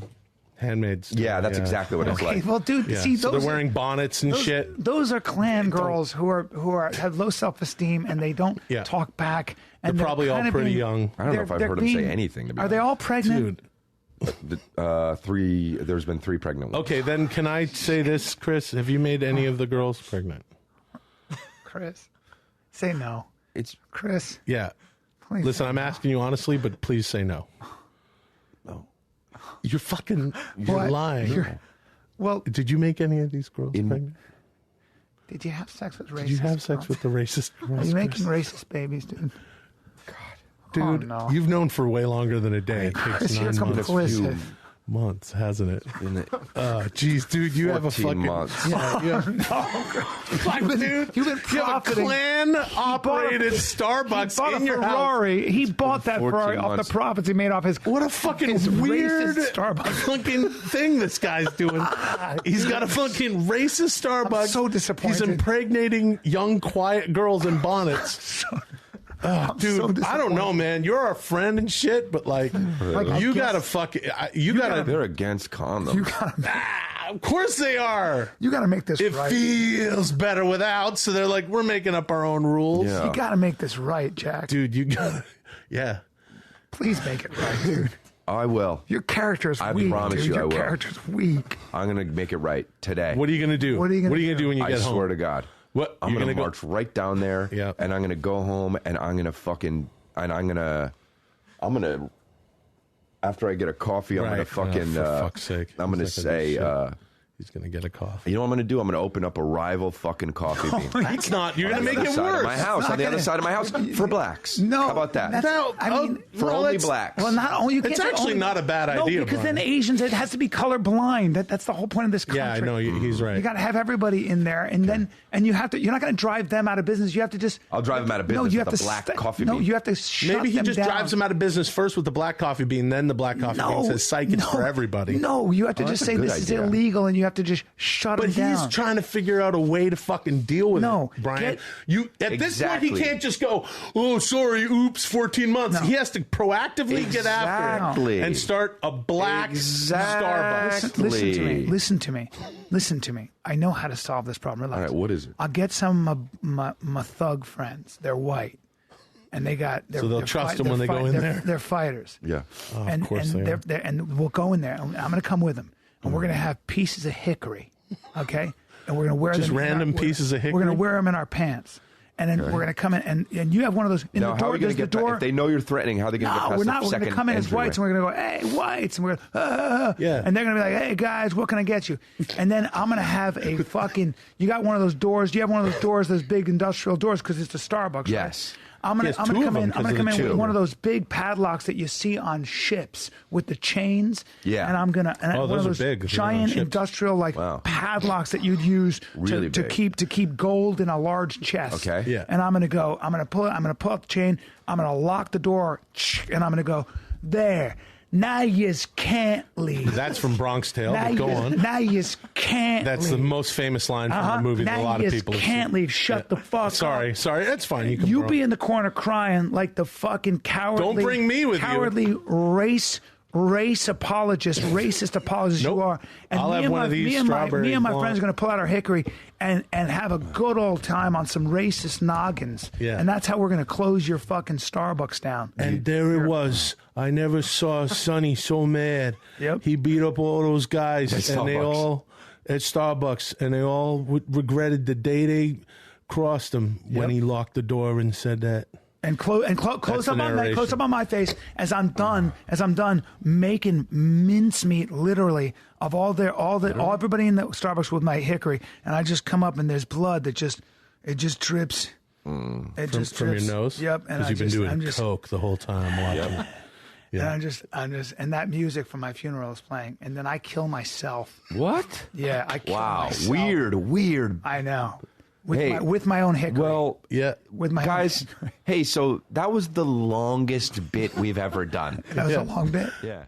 Handmaids. Yeah, that's exactly what it's Okay, like. well, dude, Yeah. see, So those they're wearing bonnets and shit. Those are clan girls who have low self-esteem and they don't Yeah. talk back. And They're probably all kind of pretty being- young. I don't know if I've they're heard them say being- anything. To be Are they honest. all pregnant? Dude. Three. There's been 3 pregnant ones. Okay, then can I say this, Chris? Have you made any of the girls pregnant? Chris, say no. It's Chris, Yeah. please. Listen, I'm asking you honestly, but please say no. no. You're What? lying. Well, Did you make any of these girls pregnant? did you have sex with racist? Did you have sex with the racist Are girls? you making racist babies, dude? Dude, Oh, no. you've known for way longer than a day. It Chris, takes you're 9 months. complicit. Months, hasn't it? In the Jeez, dude, you have a 14 fucking months. Yeah, you have, You've been dude, you have a clan profiting. operated He Starbucks bought in a your house. Ferrari. He bought that 14 Ferrari off months. the profits he made off his. What a fucking his weird racist Starbucks. fucking thing this guy's doing. He's got a fucking racist Starbucks. I'm so disappointed. He's impregnating young, quiet girls in bonnets. Dude, so I don't know, man. You're our friend and shit, but like you gotta fucking, you gotta. They're against condoms. Of course they are. You got to make this It right. feels better without, so they're like, we're making up our own rules. Yeah. You got to make this right, Jack. Dude, you gotta, yeah. Please make it right, dude. I will. Your character is I weak, promise dude. you I Your will. character's weak. I'm gonna make it right today. What are you gonna do? What are you gonna do when you I get home? swear to God. What? I'm You're going to gonna march right down there, Yeah. and I'm going to go home, and I'm going to after I get a coffee, I'm going to fucking, for fuck's sake. I'm going to say, he's going to get a coffee. you know what I'm going to do? I'm going to open up a rival fucking coffee bean. It's not. You're going to on make the it other side of worse. my house, on the other side of my house, for blacks. No, How about that? I mean, For only blacks. well, not only you can't It's say actually only- not a bad no, idea, because Bryan. then Asians, it has to be colorblind. That's the whole point of this country. Yeah, I know. He's right. You got to have everybody in there, and then you have to. You're not going to drive them out of business. You have to just. I'll drive them out of No, business you with have a to black coffee bean. No, you have to. Shut Maybe he them just down. drives him out of business first with the black coffee bean, then the black coffee bean says, "Psych, it's for everybody." No, you have to just that's a say good this is idea. illegal, and you have to just shut But him down. he's trying to figure out a way to fucking deal with No, it, Bryan. get- At this point, Exactly. he can't just go, "Oh, sorry, oops, 14 months." No. He has to proactively get after Exactly. it and start a black Starbucks. Listen to me. Exactly. Listen to me. Listen to me. I know how to solve this problem. Relax. All right, what is it? I'll get some of my thug friends. They're white, and they got. So they'll trust them when they go in there? They're fighters. Oh, Yeah. and course they are. and we'll go in there. And I'm going to come with them, and we're going to have pieces of hickory, okay? And we're going to wear Just them in random pieces of We're hickory? going to wear them in our pants, and then we're going to come in, and you have one of those in Now, the how door. are we going There's to the get back? door. If they know you're threatening, how are they going to get No, past we're the not. We're going second to come in as entryway? whites, and we're going to go, "Hey, whites," and we're going, Yeah. and they're going to be like, "Hey, guys, what can I get you?" And then I'm going to have a fucking. You got one of those doors? Do you have one of those doors? Those big industrial doors because it's the Starbucks. Yes. Right? I'm He gonna, has I'm two gonna of come in. them I'm 'cause gonna of come the in with two. one of those big padlocks that you see on ships with the chains. Yeah. And I'm gonna. And Oh, one those of are those big. They're on giant ships. industrial Wow. padlocks that you'd use Really to big. keep gold in a large chest. Okay. Yeah. And I'm gonna go. I'm gonna pull out the chain. I'm gonna lock the door, and I'm gonna go there. Now yous can't leave. That's from Bronx Tale. Now But go yous- on. Now yous can't. That's leave. the most famous line from the movie that Now a lot of yous people have can't seen. leave. Shut the fuck up. Sorry, that's fine. You can You bro. be in the corner crying like the fucking cowardly. Don't bring me with you. cowardly race apologist, racist apologist Nope. you are. And I'll me have and one my, of these me and my, strawberry me and my blonde. friends are going to pull out our hickory and have a good old time on some racist noggins. Yeah. And that's how we're going to close your fucking Starbucks down. And there it was. I never saw Sonny so mad. Yep. He beat up all those guys, At and they Starbucks. all at Starbucks, and they all regretted the day they crossed him when Yep. he locked the door and said that. And close That's up the on my narration. close up on my face as I'm done making mincemeat literally of everybody in the Starbucks with my hickory, and I just come up and there's blood that just drips. It just From your drips. nose? Yep. And Because you've been I'm doing just, coke the whole time watching. Yeah. And I'm just, and that music from my funeral is playing, and then I kill myself. What? Yeah, I kill Wow. myself. Weird. I know. Hey, With my own hickory. Well, Yeah. with my guys, own hey, so that was the longest bit we've ever done. that was a long bit. Yeah.